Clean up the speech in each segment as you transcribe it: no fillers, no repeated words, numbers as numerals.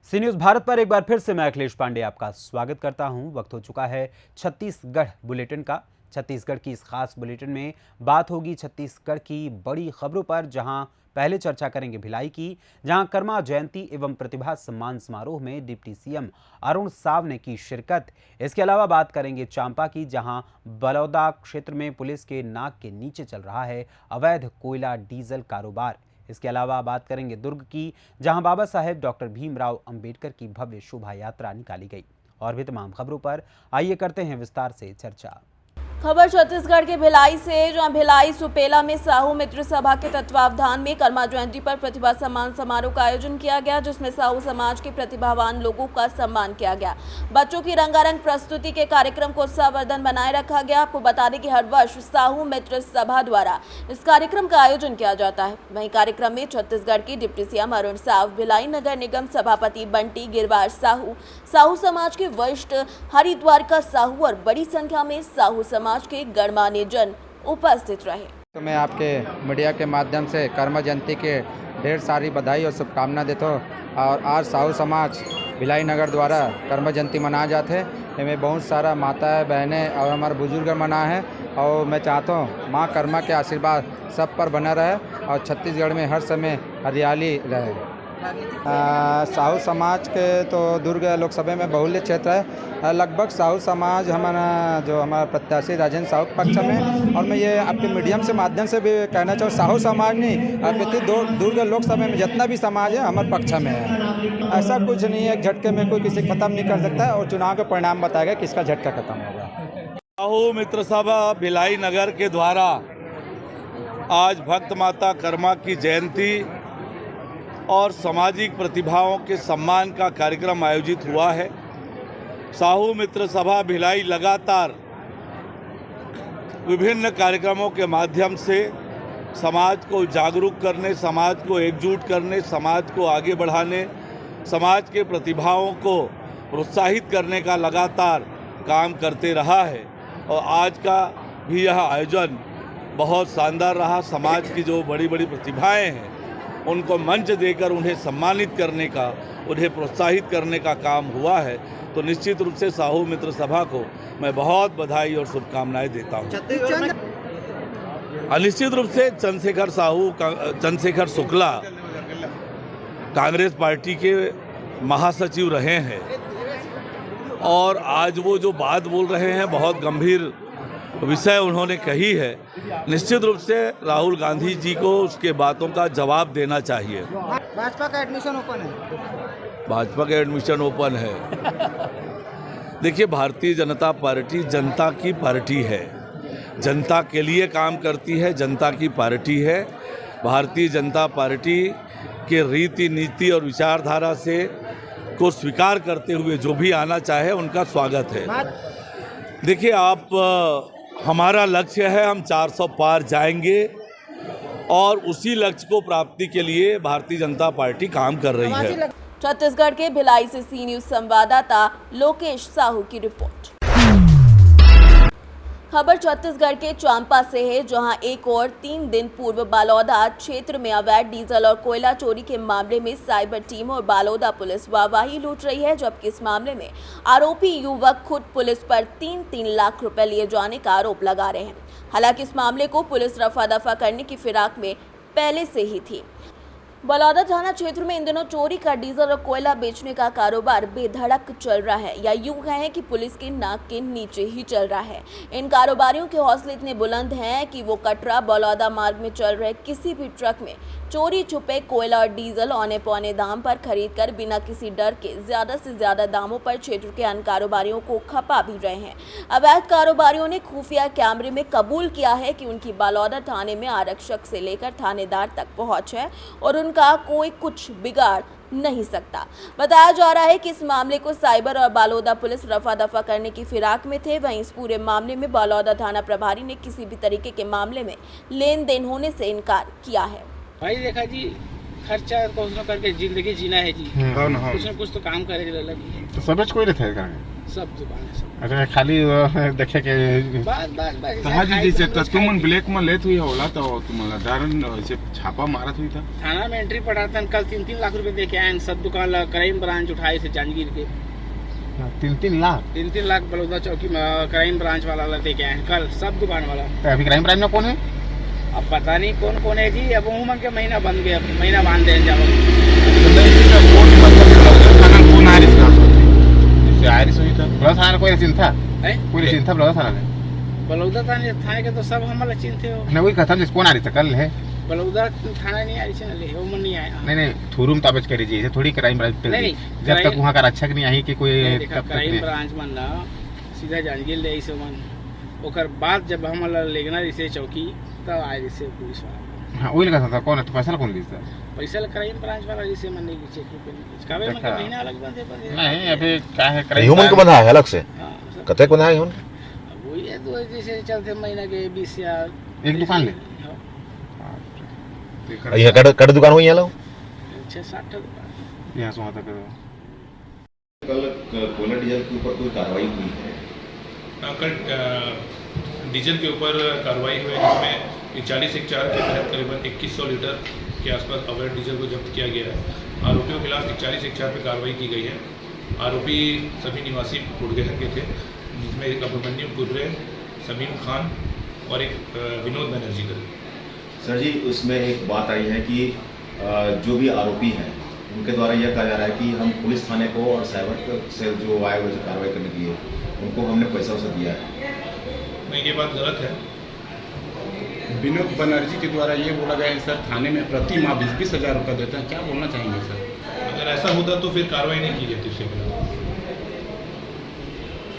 सी news Bharat पर एक बार फिर से मैं अखिलेश पांडे आपका स्वागत करता हूं। वक्त हो चुका है छत्तीसगढ़ बुलेटिन का। छत्तीसगढ़ की इस खास बुलेटिन में बात होगी छत्तीसगढ़ की बड़ी खबरों पर, जहां पहले चर्चा करेंगे भिलाई की, जहां कर्मा जयंती एवं प्रतिभा सम्मान समारोह में डिप्टी सीएम अरुण साव ने की शिरकत। इसके अलावा बात करेंगे चांपा की, जहां बलौदा क्षेत्र में पुलिस के नाक के नीचे चल रहा है अवैध कोयला डीजल कारोबार। इसके अलावा बात करेंगे दुर्ग की, जहां बाबा साहेब डॉक्टर भीमराव अंबेडकर की भव्य शोभा यात्रा निकाली गई। और भी तमाम खबरों पर आइए करते हैं विस्तार से चर्चा। खबर छत्तीसगढ़ के भिलाई से, जहां भिलाई सुपेला में साहू मित्र सभा के तत्वावधान में कर्मा जयंती पर प्रतिभा सम्मान समारोह का आयोजन किया गया, जिसमें साहू समाज के प्रतिभावान लोगों का सम्मान किया गया। बच्चों की रंगारंग प्रस्तुति के कार्यक्रम को उत्साहवर्धन बनाए रखा गया। आपको बता दें कि हर वर्ष साहू मित्र सभा द्वारा इस कार्यक्रम का आयोजन किया जाता है। वहीं कार्यक्रम में छत्तीसगढ़ के डिप्टी सीएम अरुण साव, भिलाई नगर निगम सभापति बंटी गिरवार साहू, साहू समाज के वरिष्ठ हरिद्वार का साहू और बड़ी संख्या में साहू समाज के गणमान्य जन उपस्थित रहे। तो मैं आपके मीडिया के माध्यम से कर्मा जयंती के ढेर सारी बधाई और शुभकामना देता हूँ। और आज साहू समाज भिलाई नगर द्वारा कर्मा जयंती मनाया जाता है। इसमें बहुत सारा माता बहनें और हमारे बुजुर्ग मना है। और मैं चाहता हूँ माँ कर्मा के आशीर्वाद सब पर बना रहे और छत्तीसगढ़ में हर समय हरियाली रहे। साहू समाज के तो दुर्ग लोकसभा में बहुल्य क्षेत्र है। लगभग साहू समाज हमारा प्रत्याशी राजेंद्र साहू के पक्ष में। और मैं ये आपके मीडियम से माध्यम से भी कहना चाहूँ, साहू समाज नहीं प्रति दुर्ग लोकसभा में जितना भी समाज है हमारे पक्ष में है। ऐसा कुछ नहीं है, झटके में कोई किसी खत्म नहीं कर सकता है और चुनाव के परिणाम बताएगा किसका झटका खत्म होगा। साहू मित्र सभा भिलाई नगर के द्वारा आज भक्त माता कर्मा की जयंती और सामाजिक प्रतिभाओं के सम्मान का कार्यक्रम आयोजित हुआ है। साहू मित्र सभा भिलाई लगातार विभिन्न कार्यक्रमों के माध्यम से समाज को जागरूक करने, समाज को एकजुट करने, समाज को आगे बढ़ाने, समाज के प्रतिभाओं को प्रोत्साहित करने का लगातार काम करते रहा है। और आज का भी यह आयोजन बहुत शानदार रहा। समाज की जो बड़ी बड़ी प्रतिभाएं हैं उनको मंच देकर उन्हें सम्मानित करने का, उन्हें प्रोत्साहित करने का काम हुआ है। तो निश्चित रूप से साहू मित्र सभा को मैं बहुत बधाई और शुभकामनाएं देता हूं। निश्चित रूप से चंद्रशेखर शुक्ला कांग्रेस पार्टी के महासचिव रहे हैं और आज वो जो बात बोल रहे हैं बहुत गंभीर विषय उन्होंने कही है। निश्चित रूप से राहुल गांधी जी को उसके बातों का जवाब देना चाहिए। भाजपा का एडमिशन ओपन है। भाजपा का एडमिशन ओपन है। देखिए, भारतीय जनता पार्टी जनता की पार्टी है, जनता के लिए काम करती है, जनता की पार्टी है। भारतीय जनता पार्टी के रीति नीति और विचारधारा से को स्वीकार करते हुए जो भी आना चाहे उनका स्वागत है। देखिए, आप हमारा लक्ष्य है हम 400 पार जाएंगे और उसी लक्ष्य को प्राप्ति के लिए भारतीय जनता पार्टी काम कर रही है। छत्तीसगढ़ के भिलाई से सी न्यूज़ संवाददाता लोकेश साहू की रिपोर्ट। खबर छत्तीसगढ़ के चांपा से है, जहां एक और 3 दिन पूर्व बालोदा क्षेत्र में अवैध डीजल और कोयला चोरी के मामले में साइबर टीम और बालोदा पुलिस वाहवाही लूट रही है। जबकि इस मामले में आरोपी युवक खुद पुलिस पर 3-3 लाख रुपए लिए जाने का आरोप लगा रहे हैं। हालांकि इस मामले को पुलिस रफा दफा करने की फिराक में पहले से ही थी। बलौदा थाना क्षेत्र में इन दिनों चोरी का डीजल और कोयला बेचने का कारोबार बेधड़क चल रहा है, या यूं कहें कि पुलिस के नाक के नीचे ही चल रहा है। इन कारोबारियों के हौसले इतने बुलंद हैं कि वो कटरा बलौदा मार्ग में चल रहे किसी भी ट्रक में चोरी छुपे कोयला और डीजल औने पौने दाम पर खरीद कर बिना किसी डर के ज्यादा से ज्यादा दामों पर क्षेत्र के अन्य कारोबारियों को खपा भी रहे हैं। अवैध कारोबारियों ने खुफिया कैमरे में कबूल किया है कि उनकी बलौदा थाने में आरक्षक से लेकर थानेदार तक पहुंच है और उनका कोई कुछ बिगाड़ नहीं सकता। बताया जा रहा है कि इस मामले को साइबर और बालोदा पुलिस रफा दफा करने की फिराक में थे। वहीं इस पूरे मामले में बालोदा थाना प्रभारी ने किसी भी तरीके के मामले में लेन देन होने से इनकार किया है। भाई देखा जी, खर्चा कुछ न करके जिंदगी जीना है जी, कुछ न कुछ तो काम करे। तो सब कोई रहता है सब दुकान सब अच्छा खाली देखे के बस बस बस कहा जी तुम ब्लैक में लेत हुई होला तो तुम्हाला दारण से छापा मारत हुई था थाना में एंट्री पड़ा था कल 3-3 लाख रुपए दे के आए हैं, सब दुकान ला क्राइम ब्रांच उठाए थे जांजगीर के 3-3 लाख 3-3 लाख बलौदा चौकी में क्राइम ब्रांच वाला ला दे के आए हैं कल सब दुकान वाला। तो अभी क्राइम ब्रांच में कौन है अब पता नहीं कौन कौन है जी, अब उमंग के महीना बंद गया, महीना बांध दे जाओ। कौन आरिस का जैसे आरिस हुई था बड़ा थाना कोई सीन था कोई सीन था बड़ा थाना में बलौदा थाने के तो सब हमारा चिंते हो नहीं वही कथा जिस कौन आरिस कल है बलौदा थाना नहीं आई चले वो मन नहीं आया नहीं थुरुम ताबज करी जी थोड़ी क्राइम ब्रांच पे नहीं, जब तक वहाँ का रक्षक नहीं आई कि कोई क्राइम ब्रांच मन ना सीधा जांजगीर ले ऐसे मन ओकर बाद जब हम लेगना इसे चौकी तब आए इसे पुलिस वाला। हाँ वही लगा था कौन तो पैसा कौन दीता पैसा क्राइम ब्रांच वाला जिसे मन नहीं चेक रुपए कावे में महीना अलग बंदे नहीं अभी क्या है ह्यूमन को बना है अलग से कते को ना ह्यूमन वही है तो जैसे चलते महीना के 20 या एक दुकान ले ये कट दुकान हुई है लो 6-7 दुकान यहाँ से वहाँ तक कल कोयला डीजल के ऊपर कोई कार्रवाई हुई है कल डीजल के ऊपर कार्रवाई हुई जिसमें 40/4 के तहत करीबन 2100 लीटर के आसपास अवैध डीजल को जब्त किया गया है। आरोपियों के खिलाफ 40/4 पे कार्रवाई की गई है। आरोपी सभी निवासी बुड़गहर के थे जिसमें एक अभिमन्यु कुर्रे, समीम खान और एक विनोद बनर्जी का। सर जी उसमें एक बात आई है कि जो भी आरोपी हैं उनके द्वारा यह कहा जा रहा है कि हम पुलिस थाने को और साइबर सेल जो आए हुए थे कार्रवाई करने के लिए उनको हमने पैसा वैसा दिया है। नहीं ये बात गलत है। विनोद बनर्जी के द्वारा ये बोला गया है सर थाने में प्रति माह 20-20 हज़ार रुपये देते हैं क्या बोलना चाहेंगे सर अगर ऐसा होता तो फिर कार्रवाई नहीं की जाती उसके खिलाफ।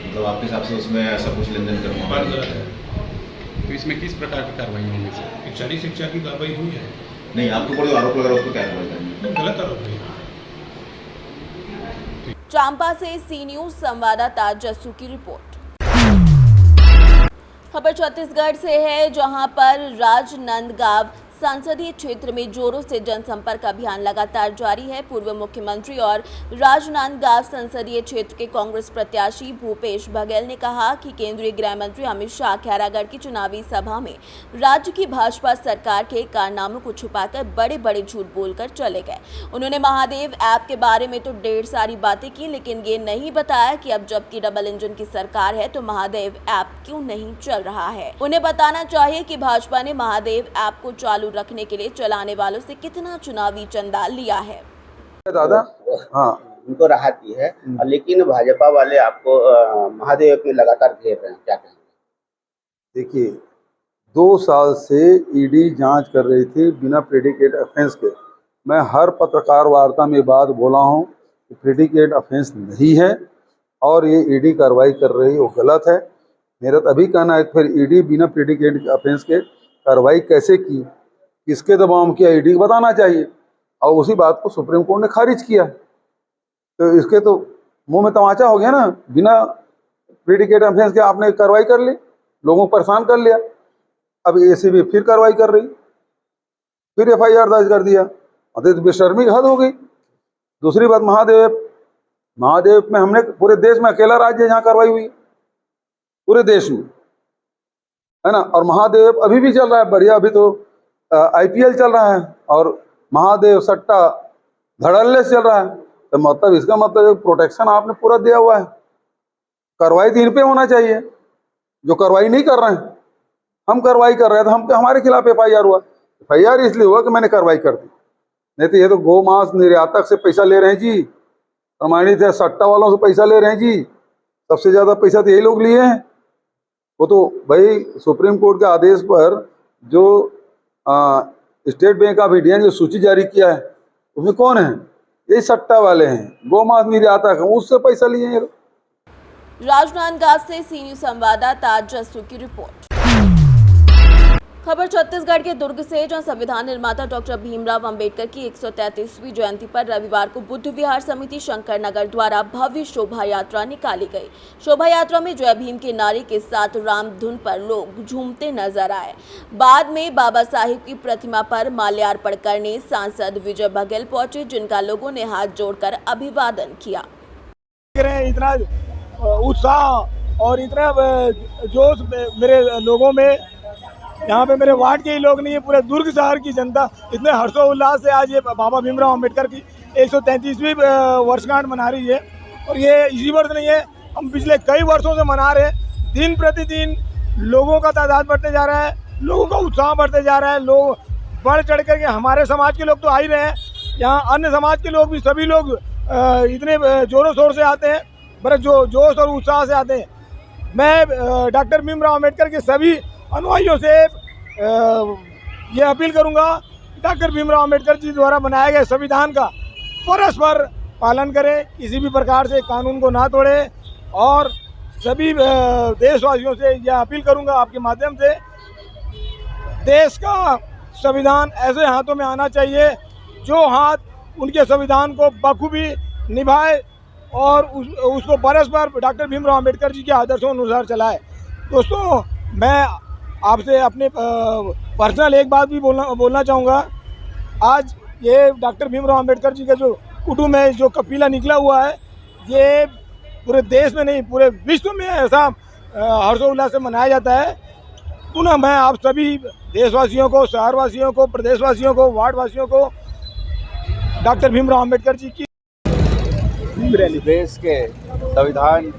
मतलब आपके हिसाब से उसमें ऐसा कुछ लेन देन करना बात गलत है। तो इसमें किस प्रकार की कार्रवाई होगी सर 40/4 की कार्रवाई हुई है। नहीं आपके ऊपर जो आरोप लगा रहा है उसको क्या कार्रवाई करेंगे गलत आरोप है। चांपा से सी न्यूज संवाददाता जस्सू की रिपोर्ट। खबर छत्तीसगढ़ से है जहां पर राजनांदगांव संसदीय क्षेत्र में जोरों से जनसंपर्क अभियान लगातार जारी है। पूर्व मुख्यमंत्री और राजनांदगांव संसदीय क्षेत्र के कांग्रेस प्रत्याशी भूपेश बघेल ने कहा कि केंद्रीय गृह मंत्री अमित शाह खैरागढ़ की चुनावी सभा में राज्य की भाजपा सरकार के कारनामों को छुपाकर बड़े बड़े झूठ बोलकर चले गए। उन्होंने महादेव ऐप के बारे में तो ढेर सारी बातें की, लेकिन ये नहीं बताया कि अब जबकि डबल इंजन की सरकार है तो महादेव ऐप क्यों नहीं चल रहा है। उन्हें बताना चाहिए कि भाजपा ने महादेव ऐप को चालू रखने के लिए चलाने वालों से कितना चुनावी चंदा लिया है। दादा हाँ उनको राहत दी है लेकिन भाजपा वाले आपको महादेव में लगातार घेर रहे हैं, क्या कहेंगे? देखिए 2 साल से ईडी जांच कर रही थी बिना प्रेडिकेट ऑफेंस के। मैं हर पत्रकार वार्ता में बात बोला हूं कि प्रेडिकेट ऑफेंस नहीं है और ये ईडी कार्रवाई कर रही है वो गलत है। मेरा तो अभी कहना है फिर ईडी बिना प्रेडिकेट ऑफेंस के कार्रवाई कैसे की, किसके दबाव में किया, ईडी को बताना चाहिए। और उसी बात को सुप्रीम कोर्ट ने खारिज किया। तो इसके तो मुंह में तमाचा हो गया ना, बिना प्रेडिकेट ऑफेंस के आपने कार्रवाई कर ली, लोगों को परेशान कर लिया। अब एसीबी फिर कार्रवाई कर रही, फिर एफआईआर दर्ज कर दिया। तो बेशर्मी हद हो गई। दूसरी बात महादेव में हमने पूरे देश में अकेला राज्य जहाँ कार्रवाई हुई पूरे देश में, है ना। और महादेव अभी भी चल रहा है बढ़िया। अभी तो आईपीएल चल रहा है और महादेव सट्टा धड़ल्ले से चल रहा है। तो मतलब इसका मतलब प्रोटेक्शन आपने पूरा दिया हुआ है। कार्रवाई तो इन पे होना चाहिए जो कार्रवाई नहीं कर रहे हैं। हम कार्रवाई कर रहे हैं तो हम हमारे खिलाफ एफआईआर हुआ। एफआईआर इसलिए हुआ कि मैंने कार्रवाई कर दी, नहीं तो ये तो गौ मांस निर्यातक से पैसा ले रहे हैं जी, प्रमाणित है, सट्टा वालों से पैसा ले रहे हैं जी। सबसे ज़्यादा पैसा तो यही लोग लिए हैं। वो तो भाई सुप्रीम कोर्ट के आदेश पर जो स्टेट बैंक ऑफ इंडिया ने जो सूची जारी किया है उसमें कौन है, यही सट्टा वाले हैं, गौ मांस निर्यातक हैं, उससे पैसा लिए हैं। राजनांदगांव से सी न्यूज संवाददाता जस्सू की रिपोर्ट। खबर छत्तीसगढ़ के दुर्ग से, जहां संविधान निर्माता डॉक्टर भीमराव अंबेडकर की 133वीं जयंती पर रविवार को बुद्ध विहार समिति शंकर नगर द्वारा भव्य शोभा यात्रा निकाली गई। शोभा यात्रा में जय भीम के नारे के साथ राम धुन पर लोग झूमते नजर आए। बाद में बाबा साहिब की प्रतिमा पर माल्यार्पण करने सांसद विजय बघेल पहुंचे, जिनका लोगों ने हाथ जोड़कर अभिवादन किया। इतना उत्साह और इतना जोश मेरे लोगों में, यहाँ पे मेरे वार्ड के ही लोग नहीं है, पूरे दुर्ग शहर की जनता इतने हर्षोल्लास से आज ये बाबा भीमराव अंबेडकर की 133वीं वर्षगांठ मना रही है। और ये इसी वर्ष नहीं है, हम पिछले कई वर्षों से मना रहे हैं। दिन प्रतिदिन लोगों का तादाद बढ़ते जा रहा है, लोगों का उत्साह बढ़ते जा रहा है। लोग बढ़ चढ़ करके, हमारे समाज के लोग तो आ ही रहे हैं, यहाँ अन्य समाज के लोग भी, सभी लोग इतने जोरों शोर से आते हैं, बड़े जोश और उत्साह से आते हैं। मैं डॉक्टर भीमराव अंबेडकर के सभी अनुयायियों से ये अपील करूंगा, डॉक्टर भीमराव अंबेडकर जी द्वारा बनाए गए संविधान का परस्पर पालन करें, किसी भी प्रकार से कानून को ना तोड़ें। और सभी देशवासियों से यह अपील करूंगा आपके माध्यम से, देश का संविधान ऐसे हाथों में आना चाहिए जो हाथ उनके संविधान को बखूबी निभाए और उसको परस्पर डॉक्टर भीमराव अंबेडकर जी के आदर्शों अनुसार चलाए। दोस्तों, मैं आपसे अपने पर्सनल एक बात भी बोलना चाहूँगा। आज ये डॉक्टर भीमराव अंबेडकर जी का जो कुटुंब है, जो कफिला निकला हुआ है, ये पूरे देश में नहीं, पूरे विश्व में ऐसा हर्षोल्लास से मनाया जाता है। पुनः मैं आप सभी देशवासियों को, शहरवासियों को, प्रदेशवासियों को, वार्डवासियों को डॉक्टर भीमराव अंबेडकर जी की देश के संविधान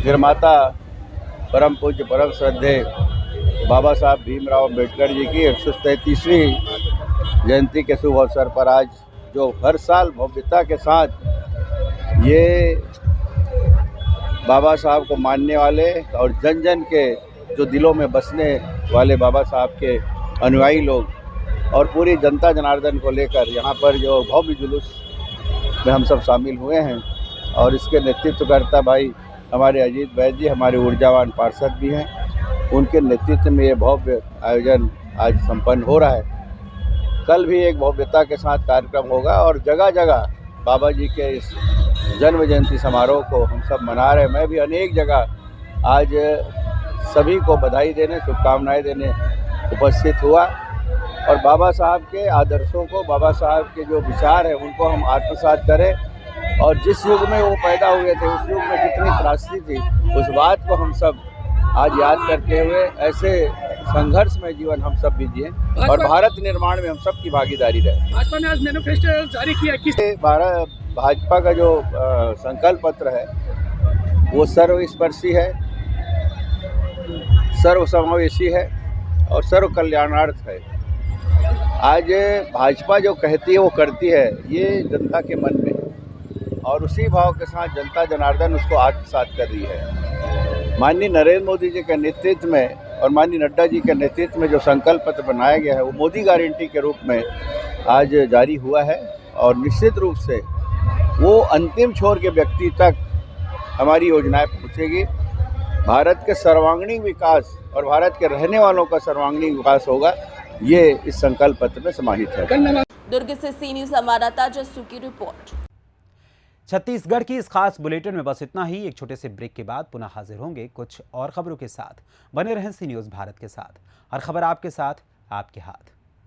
निर्माता परम पूज्य परम श्रद्धेय बाबा साहब भीमराव अंबेडकर जी की 133वीं जयंती के शुभ अवसर पर आज जो हर साल भव्यता के साथ ये बाबा साहब को मानने वाले और जन जन के जो दिलों में बसने वाले बाबा साहब के अनुयायी लोग और पूरी जनता जनार्दन को लेकर यहाँ पर जो भव्य जुलूस में हम सब शामिल हुए हैं, और इसके नेतृत्व करता भाई हमारे अजीत बैद जी, हमारे ऊर्जावान पार्षद भी हैं। उनके नेतृत्व में ये भव्य आयोजन आज संपन्न हो रहा है। कल भी एक भव्यता के साथ कार्यक्रम होगा और जगह जगह बाबा जी के इस जन्म जयंती समारोह को हम सब मना रहे हैं। मैं भी अनेक जगह आज सभी को बधाई देने, शुभकामनाएं देने उपस्थित हुआ और बाबा साहब के आदर्शों को, बाबा साहब के जो विचार हैं उनको हम आत्मसात करें और जिस युग में वो पैदा हुए थे, उस युग में जितनी त्रासदी थी, उस बात को हम सब आज याद करते हुए ऐसे संघर्ष में जीवन हम सब भी जिए और भारत निर्माण में हम सब की भागीदारी रहे। भाजपा ने आज मैनिफेस्टो जारी किया। किस भाजपा का जो संकल्प पत्र है वो सर्वस्पर्शी है, सर्वसमावेशी है और सर्व कल्याणार्थ है। आज भाजपा जो कहती है वो करती है, ये जनता के मन में, और उसी भाव के साथ जनता जनार्दन उसको आत्मसात कर रही है। माननीय नरेंद्र मोदी जी के नेतृत्व में और माननीय नड्डा जी के नेतृत्व में जो संकल्प पत्र बनाया गया है वो मोदी गारंटी के रूप में आज जारी हुआ है और निश्चित रूप से वो अंतिम छोर के व्यक्ति तक हमारी योजनाएं पहुँचेगी। भारत के सर्वांगीण विकास और भारत के रहने वालों का सर्वांगीण विकास होगा, ये इस संकल्प पत्र में समाहित है। दुर्ग से सी न्यूज संवाददाता जस्सू की रिपोर्ट। छत्तीसगढ़ की इस खास बुलेटिन में बस इतना ही। एक छोटे से ब्रेक के बाद पुनः हाजिर होंगे कुछ और खबरों के साथ। बने रहें सी न्यूज भारत के साथ। हर खबर आपके साथ, आपके हाथ।